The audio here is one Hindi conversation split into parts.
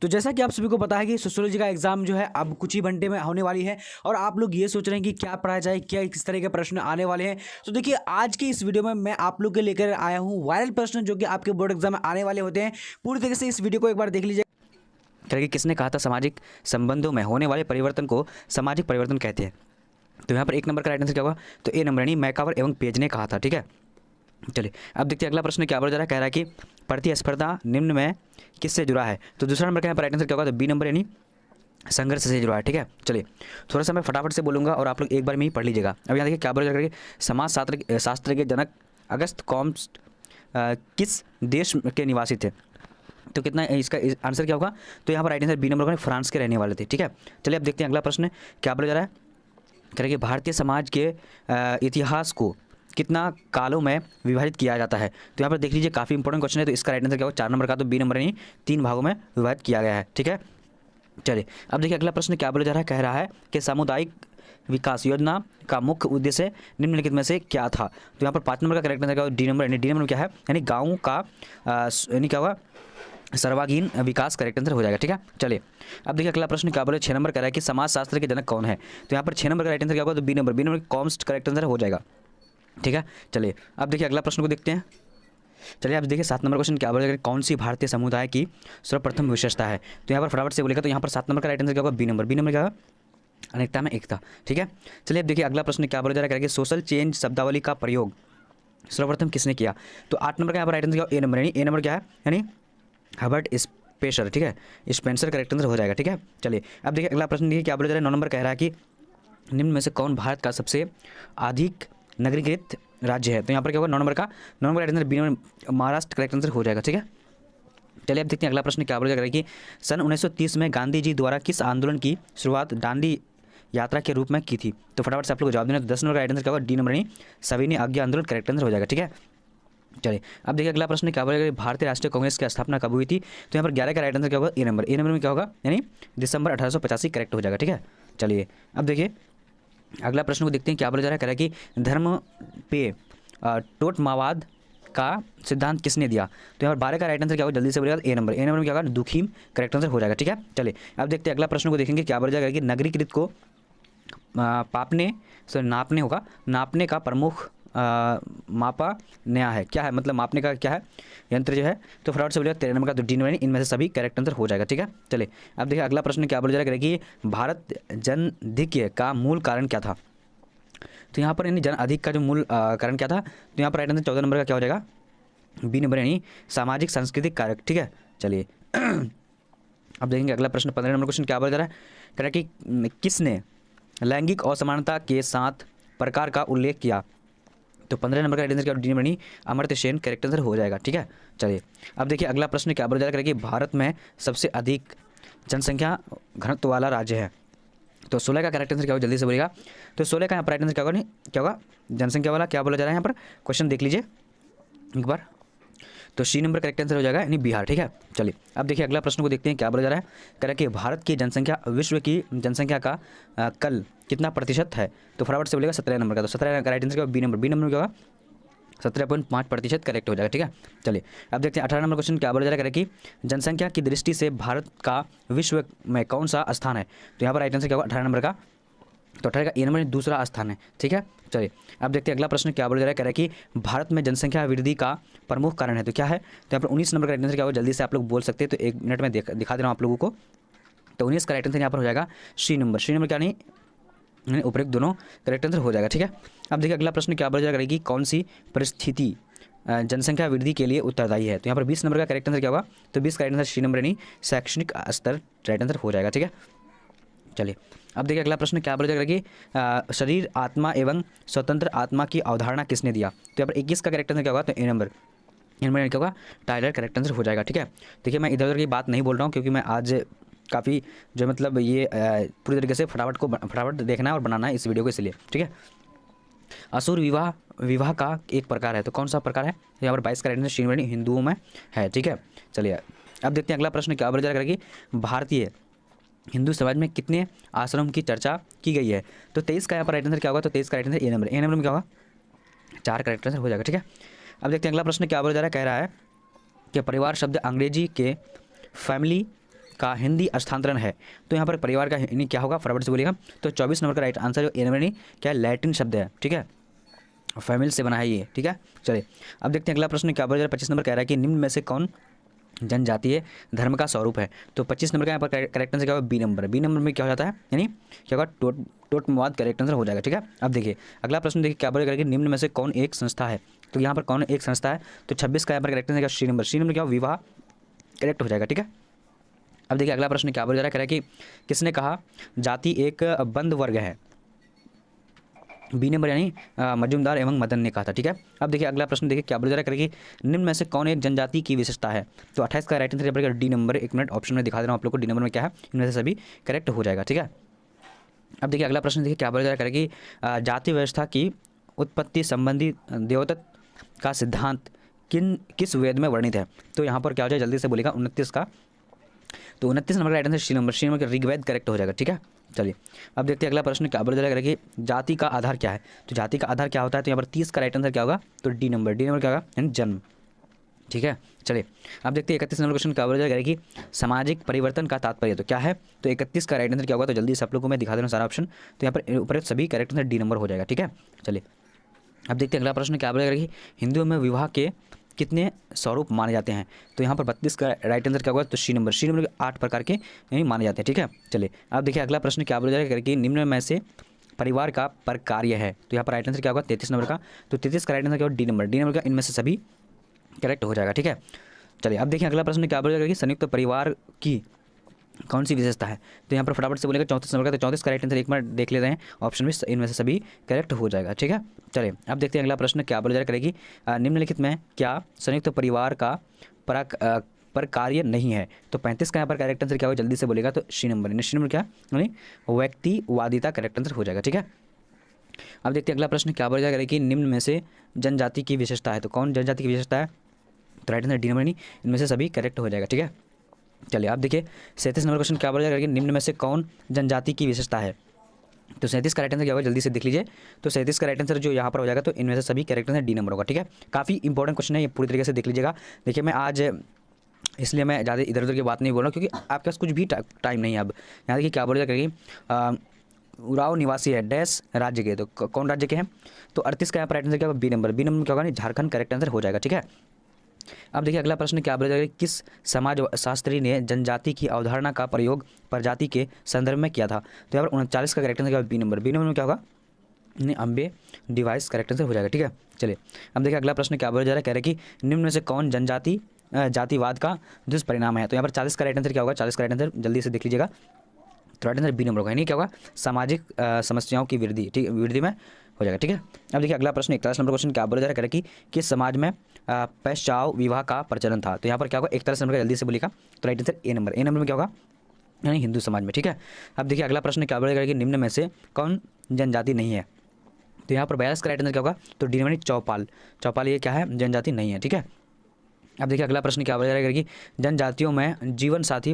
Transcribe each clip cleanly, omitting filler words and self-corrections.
तो जैसा कि आप सभी को पता है कि सोशियोलॉजी का एग्जाम जो है अब कुछ ही घंटे में होने वाली है और आप लोग ये सोच रहे हैं कि क्या पढ़ा जाए, क्या किस तरह के प्रश्न आने वाले हैं। तो देखिए आज की इस वीडियो में मैं आप लोग के लेकर आया हूँ वायरल प्रश्न जो कि आपके बोर्ड एग्जाम में आने वाले होते हैं। पूरी तरीके से इस वीडियो को एक बार देख लीजिए। कि किसने कहा था सामाजिक संबंधों में होने वाले परिवर्तन को सामाजिक परिवर्तन कहते हैं। तो यहाँ पर एक नंबर का राइट आंसर क्या होगा, तो ए नंबर यानी मैकावर एवं पेज ने कहा था। ठीक है, चलिए अब देखते हैं अगला प्रश्न क्या बोला जा रहा है। कह रहा है कि प्रतिस्पर्धा निम्न में किससे जुड़ा है। तो दूसरा नंबर का यहाँ पर राइट आंसर क्या होगा, तो बी नंबर यानी संघर्ष से जुड़ा है। ठीक है, चलिए थोड़ा सा मैं फटाफट से बोलूँगा और आप लोग एक बार में ही पढ़ लीजिएगा। अब यहाँ देखिए क्या बोला जा रहा है, समाज शास्त्र के जनक अगस्त कॉम्स्ट किस देश के निवासी थे। तो कितना इसका आंसर क्या होगा, तो यहाँ पर राइट आंसर बी नंबर का फ्रांस के रहने वाले थे। ठीक है, चलिए अब देखते हैं अगला प्रश्न क्या बोला जा रहा है। कह रहे कि भारतीय समाज के इतिहास को कितना कालों में विभाजित किया जाता है। तो यहाँ पर देख लीजिए काफ़ी इंपॉर्टेंट क्वेश्चन है। तो इसका राइट आंसर क्या होगा, 4 नंबर का, तो बी नंबर यानी 3 भागों में विभाजित किया गया है। ठीक है, चलिए अब देखिए अगला प्रश्न क्या बोला जा रहा है। कह रहा है कि सामुदायिक विकास योजना का मुख्य उद्देश्य निम्नलिखित में से क्या था। तो यहाँ पर 5 नंबर का करेक्ट आंसर क्या होगा, डी नंबर यानी डी नंबर क्या है, यानी गाँव का यानी क्या होगा, सर्वांगीण विकास करेक्ट आंसर हो जाएगा। ठीक है, चलिए अब देखिए अगला प्रश्न क्या बोले, 6 नंबर कह रहा है कि समाजशास्त्र के जनक कौन है। तो यहाँ पर 6 नंबर का राइट आंसर क्या होगा, तो बी नंबर कॉम्स्ट करेक्ट आंसर हो जाएगा। ठीक है, चलिए अब देखिए अगला प्रश्न को देखते हैं। चलिए अब देखिए 7 नंबर क्वेश्चन क्या बोलेगा, कौन सी भारतीय समुदाय की सर्वप्रथम विशेषता है। तो यहाँ पर फटाफट से बोलेगा, तो यहाँ पर 7 नंबर का राइट आंसर क्या होगा, बी नंबर क्या होगा, अनेकता में एकता। ठीक है, चलिए अब देखिए अगला प्रश्न क्या बोला जा रहा है कि सोशल चेंज शब्दावली का प्रयोग सर्वप्रथम किसने किया। तो 8 नंबर का यहाँ पर राइट आंसर क्या, ए नंबर यानी ए नंबर क्या है, यानी हर्बर्ट स्पेंसर। ठीक है, स्पेंसर करेक्ट आंसर हो जाएगा। ठीक है, चलिए अब देखिए अगला प्रश्न देखिए क्या बोला जा रहा है। 9 नंबर कह रहा है कि निम्न में से कौन भारत का सबसे अधिक नगरीकृत राज्य है। तो यहाँ पर क्या होगा, 9 number right answer B number महाराष्ट्र करेक्ट आंसर हो जाएगा। ठीक है, चलिए अब देखते हैं अगला प्रश्न क्या बोला जा रहा है कि सन 1930 में गांधी जी द्वारा किस आंदोलन की शुरुआत दांडी यात्रा के रूप में की थी। तो फटाफट से आप लोग जवाब देना। तो 10 नंबर का राइट आंसर क्या होगा, डी नंबर यानी सविनय आज्ञा आंदोलन करेक्ट आंसर हो जाएगा। ठीक है, चलिए अब देखिए अगला प्रश्न क्या बोलेगा, भारतीय राष्ट्रीय कांग्रेस की स्थापना कब हुई थी। तो यहाँ पर 11 का राइट आंसर क्या होगा, ए नंबर में क्या होगा, यानी दिसंबर 1885 करेक्ट हो जाएगा। ठीक है, चलिए अब देखिए अगला प्रश्न को देखते हैं क्या बोला जा रहा है। कह रहा है कि धर्म पे टोटमावाद का सिद्धांत किसने दिया। तो यहाँ पर 12 का राइट आंसर क्या होगा, जल्दी से बोलेगा, ए नंबर में क्या होगा, दुखीम करेक्ट आंसर हो जाएगा। ठीक है, चलिए अब देखते हैं अगला प्रश्न को देखेंगे क्या बोला जाएगा कि नगरीकृत को नापने का प्रमुख मापा नया है, क्या है, मतलब मापने का क्या है यंत्र जो है। तो फटाफट से बोलिएगा 13 नंबर का, तो डी नंबर इनमें से सभी करेक्ट आंसर हो जाएगा। ठीक है, चलिए अब देखिए अगला प्रश्न क्या बोला जा रहा है कि भारत जनधिक्य का मूल कारण क्या था। तो यहाँ पर यानी जन अधिक का जो मूल कारण क्या था। तो यहाँ पर राइट आंसर 14 नंबर का क्या हो जाएगा, बी नंबर यानी सामाजिक सांस्कृतिक कारक। ठीक है, चलिए अब देखेंगे अगला प्रश्न 15 नंबर क्वेश्चन क्या बोला जा रहा है। कह रहा है कि किसने लैंगिक असमानता के 7 प्रकार का उल्लेख किया। तो 15 नंबर का राइट आंसर क्या, D number Amartya Sen correct answer हो जाएगा। ठीक है, चलिए अब देखिए अगला प्रश्न क्या बोला जा रहा है कि भारत में सबसे अधिक जनसंख्या घनत्व वाला राज्य है। तो 16 का करेक्ट आंसर क्या होगा, जल्दी से बोलिएगा। तो 16 का यहाँ पर राइट आंसर क्या होगा, जनसंख्या वाला क्या बोला जा रहा है। यहाँ पर क्वेश्चन देख लीजिए एक बार, तो सी नंबर करेक्ट आंसर हो जाएगा यानी बिहार। ठीक है, चलिए अब देखिए अगला प्रश्न को देखते हैं क्या बोला जा रहा है। कह रहा है कि भारत की जनसंख्या विश्व की जनसंख्या का कल कितना प्रतिशत है। तो फटाफट से बोलेगा 17 नंबर का, तो 17 का राइट आंसर क्या, बी नंबर क्या होगा, 17.5% करेक्ट हो जाएगा। ठीक है, चलिए अब देखते हैं 18 नंबर क्वेश्चन क्या बोला जा रहा है कि जनसंख्या की दृष्टि से भारत का विश्व में कौन सा स्थान है। तो यहाँ पर राइट आंसर क्या होगा, 18 नंबर का, तो 18 का ए नंबर दूसरा स्थान है। ठीक है, चलिए अब देखते हैं अगला प्रश्न क्या बोला जा रहा है। कह रहा है कि भारत में जनसंख्या वृद्धि का प्रमुख कारण है। तो क्या है, तो यहाँ पर 19 नंबर का राइट आंसर क्या होगा, जल्दी से आप लोग बोल सकते हैं, तो 1 मिनट में दिखा दे रहा हूँ आप लोगों को। तो 19 का राइट आंसर यहाँ पर हो जाएगा सी नंबर क्या नहीं उपयुक्त दोनों करेक्ट आंसर हो जाएगा। ठीक है, अब देखिए अगला प्रश्न क्या बोला जा रहा है कि कौन सी परिस्थिति जनसंख्या वृद्धि के लिए उत्तरदायी है। तो यहाँ पर 20 नंबर का करेक्ट आंसर क्या होगा, तो 20 का राइट आंसर सी नंबर यानी शैक्षणिक स्तर राइट आंसर हो जाएगा। ठीक है, चलिए अब देखिए अगला प्रश्न क्या बोला जाएगा कि शरीर आत्मा एवं स्वतंत्र आत्मा की अवधारणा किसने दिया। तो यहाँ पर 21 का करेक्ट आंसर क्या होगा, तो ए नंबर क्या होगा, टाइलर करेक्ट आंसर हो जाएगा। ठीक है, देखिए मैं इधर उधर की बात नहीं बोल रहा हूँ क्योंकि मैं आज काफ़ी जो मतलब ये पूरी तरीके से फटाफट देखना है और बनाना है इस वीडियो को, इसलिए। ठीक है, असुर विवाह का एक प्रकार है। तो कौन सा प्रकार है, यहाँ पर 22 का राइट आंसर सी नंबर हिंदुओं में है। ठीक है, चलिए अब देखते हैं अगला प्रश्न क्या बोला जा रहा है कि भारतीय हिंदू समाज में कितने आश्रम की चर्चा की गई है। तो 23 का यहाँ पर राइट आंसर क्या होगा, तो 23 का राइट आंसर ए नंबर में क्या होगा, 4 करेक्ट आंसर हो जाएगा। ठीक है, अब देखते हैं अगला प्रश्न क्या बोला जा रहा है। कह रहा है कि परिवार शब्द अंग्रेजी के फैमिली का हिंदी स्थानांतरण है। तो यहाँ पर परिवार का यानी क्या होगा, फटाफट से बोलिएगा। तो 24 नंबर का राइट आंसर जो ए नंबर यानी क्या है, लैटिन शब्द है, ठीक है, फैमिली से बना है ये, ठीक है। चलिए अब देखते हैं अगला प्रश्न क्या बोला जा रहा है। 25 नंबर कह रहा है कि निम्न में से कौन जनजातीय धर्म का स्वरूप है। तो 25 नंबर का यहाँ पर करेक्ट आंसर क्या होगा, बी नंबर। बी नंबर में क्या हो जाता है, यानी क्या होगा, टोटमवाद करेक्ट आंसर हो जाएगा, ठीक है। अब देखिए अगला प्रश्न देखिए क्या बोलेगा कि निम्न में से कौन एक संस्था है। तो यहाँ पर कौन एक संस्था है, तो 26 का यहाँ पर correct answer C number. C number क्या, विवाह करेक्ट हो जाएगा, ठीक है। अब देखिए अगला प्रश्न क्या बोला जा रहा है, कह रहा है कि किसने कहा जाति एक बंद वर्ग है। बी नंबर यानी मजूमदार एवं मदन ने कहा था, ठीक है। अब देखिए अगला प्रश्न देखिए क्या बोला जा रहा है, करेगी निम्न में से कौन एक जनजाति की विशेषता है। तो 28 का राइट आंसर पड़ेगा डी नंबर। एक मिनट ऑप्शन में दिखा दे रहा हूँ आप लोग को, डी नंबर में क्या है, इनमें से सभी करेक्ट हो जाएगा, ठीक है। अब देखिए अगला प्रश्न देखिए क्या बोला जा रहा है, करेगी जाति व्यवस्था की उत्पत्ति संबंधी देवदत्त का सिद्धांत किस वेद में वर्णित है। तो यहाँ पर क्या हो जाए, जल्दी से बोलेगा 29 का। तो 29 नंबर का right answer C number. C number का ऋग्वेद करेक्ट हो जाएगा, ठीक है। चलिए अब देखते हैं अगला प्रश्न क्या बोला जाएगा कि जाति का आधार क्या है। तो जाति का आधार क्या होता है, तो यहाँ पर 30 का राइट आंसर क्या होगा, तो डी नंबर। डी नंबर क्या होगा, यानी जन्म, ठीक है। चलिए अब देखते हैं 31 नंबर क्वेश्चन क्या बोला जाएगा कि सामाजिक परिवर्तन का तात्पर्य तो क्या है। तो 31 का राइट आंसर क्या होगा, तो जल्दी से आप लोगों को मैं दिखा दे रहा हूँ सारा ऑप्शन। तो यहाँ पर ऊपर सभी करेक्ट आंसर डी नंबर हो जाएगा, ठीक है। चलिए अब देखते हैं अगला प्रश्न क्या बोला जाएगा कि हिंदुओं में विवाह के कितने स्वरूप माने जाते हैं। तो यहाँ पर 32 का राइट आंसर क्या होगा, तो सी नंबर। सी नंबर के 8 प्रकार के यानी माने जाते हैं, ठीक है। चलिए अब देखिए अगला प्रश्न क्या बोला जाएगा कि निम्न में से परिवार का प्रकार्य है। तो यहाँ पर राइट आंसर क्या होगा, 33 नंबर का। तो 33 का राइट आंसर क्या होगा, डी नंबर। डी नंबर का इनमें से सभी करेक्ट हो जाएगा, ठीक है। चलिए अब देखिए अगला प्रश्न क्या बोला जाएगा कि संयुक्त परिवार की कौन सी विशेषता है। तो यहाँ पर फटाफट से बोलेगा 34 नंबर का। तो 34 का राइट आंसर एक बार देख लेते हैं ऑप्शन में, इनमें से सभी करेक्ट हो जाएगा, ठीक है। चलिए अब देखते हैं अगला प्रश्न क्या बोला जा करेगी निम्नलिखित में क्या संयुक्त परिवार का पर कार्य नहीं है। तो 35 का यहाँ पर करेक्ट आंसर क्या होगा, जल्दी से बोलेगा, तो सी नंबर। सी नंबर क्या, यानी व्यक्तिवादिता करेक्ट आंसर हो जाएगा, ठीक है। अब देखते हैं अगला प्रश्न क्या बोला जाएगा कि निम्न में से जनजाति की विशेषता है। तो कौन जनजाति की विशेषता है, तो राइट आंसर डी नंबर, यानी इनमें से सभी करेक्ट हो जाएगा, ठीक है। चलिए आप देखिए 37 नंबर क्वेश्चन क्या बोला जाएगा कि निम्न में से कौन जनजाति की विशेषता है। तो 37 का राइट आंसर क्या होगा, जल्दी से देख लीजिए। तो 37 का राइट आंसर जो यहाँ पर हो जाएगा, तो इनमें से सभी करेक्ट आंसर डी नंबर होगा, ठीक है। काफ़ी इंपॉर्टेंट क्वेश्चन है, ये पूरी तरीके से देख लीजिएगा। देखिए मैं आज इसलिए मैं ज़्यादा इधर उधर की बात नहीं बोल रहा हूँ, क्योंकि आपके पास कुछ भी टाइम नहीं है। अब यहाँ देखिए क्या बोला जाएगा कि उराव निवासी है डैश राज्य के। तो कौन राज्य के हैं, तो 38 का यहाँ पर राइट आंसर क्या होगा, बी नंबर। बी नंबर क्या होगा, झारखंड करेक्ट आंसर हो जाएगा, ठीक है। अब देखिए अगला प्रश्न क्या बोला जाएगा, किस समाज शास्त्री ने जनजाति की अवधारणा का प्रयोग प्रजाति के संदर्भ में किया था। तो यहाँ पर 39 का करेक्ट आंसर क्या होगा, बी नंबर। बी नंबर में क्या होगा, अम्बे डिवाइस करेक्ट आंसर हो जाएगा, ठीक है। चलिए अब देखिए अगला प्रश्न क्या बोला जा रहा है, कह रहे हैं कि निम्न में से कौन जातिवाद का दुष्परिणाम है। तो यहाँ पर 40 का राइट आंसर क्या होगा, 40 का राइट आंसर जल्दी से देख लीजिएगा। तो राइट आंसर बी नंबर होगा, यानी क्या होगा, सामाजिक समस्याओं की वृद्धि, ठीक वृद्धि में हो जाएगा, ठीक है। अब देखिए अगला प्रश्न 41 नंबर क्वेश्चन क्या बोला जा रहा है, कि किस समाज में पश्चाव विवाह का प्रचलन था। तो यहाँ पर क्या होगा, 41 नंबर का जल्दी से बोलिएगा। तो right answer A number. A number में क्या होगा, यानी हिंदू समाज में, ठीक है। अब देखिए अगला प्रश्न क्या बोला जाएगा कि निम्न में से कौन जनजाति नहीं है। तो यहाँ पर 42 का राइट आंसर क्या होगा, तो डी नंबर चौपाल। चौपाल ये क्या है, जनजाति नहीं है, ठीक है। अब देखिए अगला प्रश्न क्या बोला जाएगा कि जनजातियों में जीवन साथी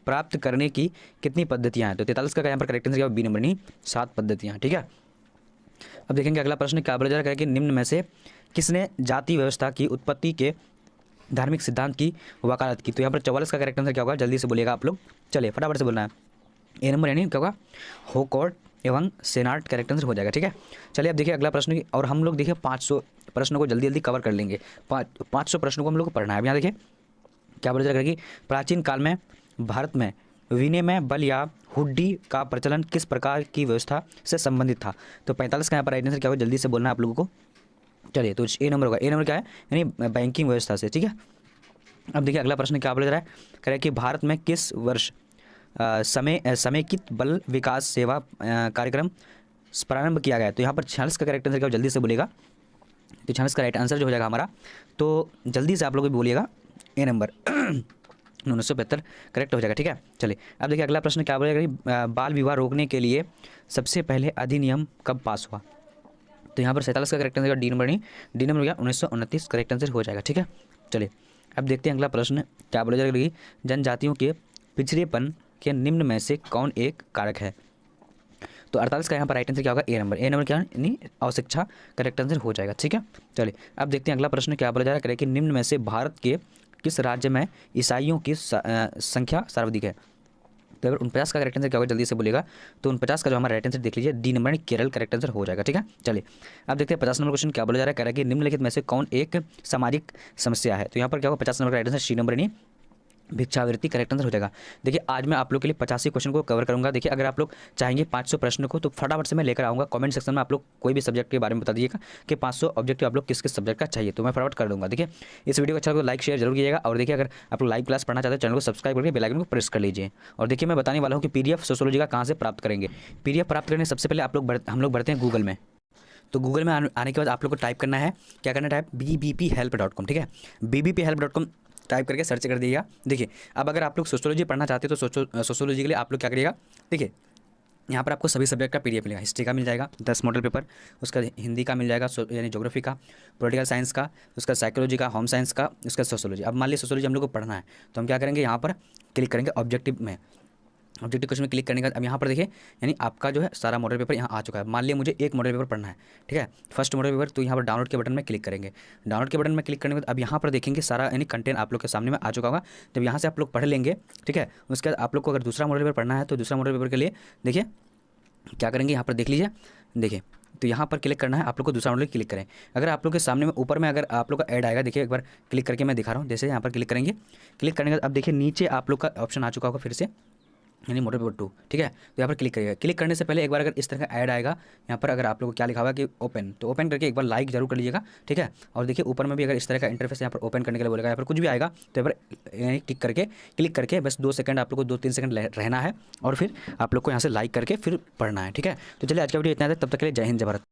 प्राप्त करने की कितनी पद्धतियाँ हैं। तो 43 का यहाँ पर करेक्ट आंसर क्या होगा, बी नंबर, नहीं 7 पद्धतियाँ, ठीक है। अब देखेंगे अगला प्रश्न क्या बोला जा रहा है कि निम्न में से किसने जाति व्यवस्था की उत्पत्ति के धार्मिक सिद्धांत की वकालत की। तो यहाँ पर 44 का करेक्ट आंसर क्या होगा, जल्दी से बोलिएगा आप लोग। चलिए फटाफट से बोलना है, ए नंबर यानी क्या होगा, होकोर्ट एवं सेनाट करेक्ट आंसर हो जाएगा, ठीक है। चलिए अब देखिए अगला प्रश्न, और हम लोग देखिए 500 प्रश्नों को जल्दी जल्दी कवर कर लेंगे। 500 प्रश्नों को हम लोग को पढ़ना है। अब यहाँ देखिए क्या बोला जाएगा कि प्राचीन काल में भारत में विनिमय बल या हुड्डी का प्रचलन किस प्रकार की व्यवस्था से संबंधित था। तो 45 का यहाँ पर राइट आंसर क्या होगा, जल्दी से बोलना है आप लोगों को। चलिए तो ए नंबर होगा। ए नंबर क्या है, यानी बैंकिंग व्यवस्था से, ठीक है। अब देखिए अगला प्रश्न क्या बोला जा रहा है, कह रहा है कि भारत में किस वर्ष समेकित बल विकास सेवा कार्यक्रम प्रारंभ किया गया। तो यहाँ पर 46 का करेक्ट आंसर क्या, जल्दी से बोलेगा। तो 46 का राइट आंसर जो हो जाएगा हमारा, तो जल्दी से आप लोग भी बोलिएगा, ए नंबर 1975 करेक्ट हो जाएगा, ठीक है। चलिए अब देखिए अगला प्रश्न क्या बोलेगा कि बाल विवाह रोकने के लिए सबसे पहले अधिनियम कब पास हुआ। तो यहाँ पर 47 का करेक्ट आंसर डी नंबर, नहीं डी नंबर क्या 1929 करेक्ट आंसर हो जाएगा, ठीक है। चलिए अब देखते हैं अगला प्रश्न क्या बोला जाएगा कि जनजातियों के पिछड़ेपन के निम्न में से कौन एक कारक है। तो 48 का यहाँ पर राइट आंसर क्या होगा, ए नंबर। ए नंबर क्या यानी अशिक्षा करेक्ट आंसर हो जाएगा, ठीक है। चलिए अब देखते हैं अगला प्रश्न क्या बोला जा रहा है कि निम्न में से भारत के किस राज्य में ईसाइयों की संख्या सर्वाधिक है? तो अगर 49 का करेक्ट आंसर क्या होगा जल्दी से बोलेगा, तो 49 का जो हमारा राइट आंसर देख लीजिए, D number Kerala correct answer हो जाएगा। ठीक है, चलिए अब देखते हैं 50 नंबर क्वेश्चन क्या बोला जा रहा है। कह रहा है कि निम्नलिखित में से कौन एक सामाजिक समस्या है? तो यहाँ पर क्या होगा, 50 नंबर का राइट आंसर सी नंबर यानी भिक्षावृत्ति करेक्ट आंसर हो जाएगा। देखिए आज मैं आप लोग के लिए 85 क्वेश्चन को कवर करूंगा। देखिए अगर आप लोग चाहेंगे 500 प्रश्न को, तो फटाफट से मैं लेकर आऊँगा। कमेंट सेक्शन में आप लोग कोई भी सब्जेक्ट के बारे में बता दीजिएगा कि 500 ऑब्जेक्टिव आप लोग किस किस सब्जेक्ट का चाहिए, तो मैं फटाफट कर दूंगा। देखिए इस वीडियो को अच्छा लगे तो लाइक शेयर जरूर कीजिएगा। और देखिए अगर आप लोग लाइव क्लास पढ़ना चाहते हैं, चैनल को सब्सक्राइब करके बेल आइकन को प्रेस कर लीजिए। और देखिए मैं बताने वाला हूँ कि PDF सोशियोलॉजी का कहाँ से प्राप्त करेंगे। PDF प्राप्त करने सबसे पहले हम लोग बढ़ते हैं गूगल में। तो गूगल में आने के बाद आप लोग को टाइप करना है, क्या करना है, टाइप bbphelp.com। ठीक है, bbphelp.com टाइप करके सर्च कर दीजिएगा। देखिए अब अगर आप लोग सोशियोलॉजी पढ़ना चाहते हैं तो सोशियोलॉजी के लिए आप लोग क्या करिएगा, देखिए यहाँ पर आपको सभी सब्जेक्ट का PDF मिलेगा। हिस्ट्री का मिल जाएगा 10 मॉडल पेपर, उसका हिंदी का मिल जाएगा यानी ज्योग्राफी का, पॉलिटिकल साइंस का, उसका साइकोलॉजी का, होम साइंस का, उसका सोशियोलॉजी। अब मान लीजिए सोशियोलॉजी हम लोग को पढ़ना है, तो हम क्या करेंगे, यहाँ पर क्लिक करेंगे ऑब्जेक्टिव में। ऑब्जेक्टिव क्वेश्चन में क्लिक करने के बाद अब यहाँ पर देखिए यानी आपका जो है सारा मॉडल पेपर यहाँ आ चुका है। मान लिया मुझे एक मॉडल पेपर पढ़ना है, ठीक है, फर्स्ट मॉडल पेपर, तो यहाँ पर डाउनलोड के बटन में क्लिक करेंगे। डाउनलोड के बटन में क्लिक करने के बाद अब यहाँ पर देखेंगे सारा यानी कंटेंट आप लोग के सामने में आ चुका होगा। जब यहाँ से आप लोग पढ़ लेंगे, ठीक है, उसके बाद आप लोग को अगर दूसरा मॉडल पेपर पढ़ना है तो दूसरा मॉडल पेपर के लिए देखिए क्या करेंगे, यहाँ पर देख लीजिए, देखिए तो यहाँ पर क्लिक करना है आप लोग को, दूसरा मॉडल क्लिक करें। अगर आप लोग के सामने में ऊपर में अगर आप लोग का ऐड आएगा, देखिए एक बार क्लिक करके मैं दिखा रहा हूँ। जैसे यहाँ पर क्लिक करेंगे, क्लिक करने के बाद अब देखिए नीचे आप लोग का ऑप्शन आ चुका होगा फिर से यानी मॉडल पेपर 2। ठीक है, तो यहाँ पर क्लिक करिएगा। क्लिक करने से पहले एक बार अगर इस तरह का ऐड आएगा, यहाँ पर अगर आप लोगों को क्या लिखा हुआ कि ओपन, तो ओपन करके एक बार लाइक जरूर कर लीजिएगा। ठीक है, और देखिए ऊपर में भी अगर इस तरह का इंटरफेस यहाँ पर ओपन करने के लिए बोलेगा, यहाँ पर कुछ भी आएगा तो यहाँ पर क्लिक करके बस 2 सेकंड आप लोग को 2-3 सेकंड रहना है और फिर आप लोग को यहाँ से लाइक करके फिर पढ़ना है। ठीक है, तो चलिए आज का वीडियो इतना है, तब तक के लिए जय हिंद जय भारत।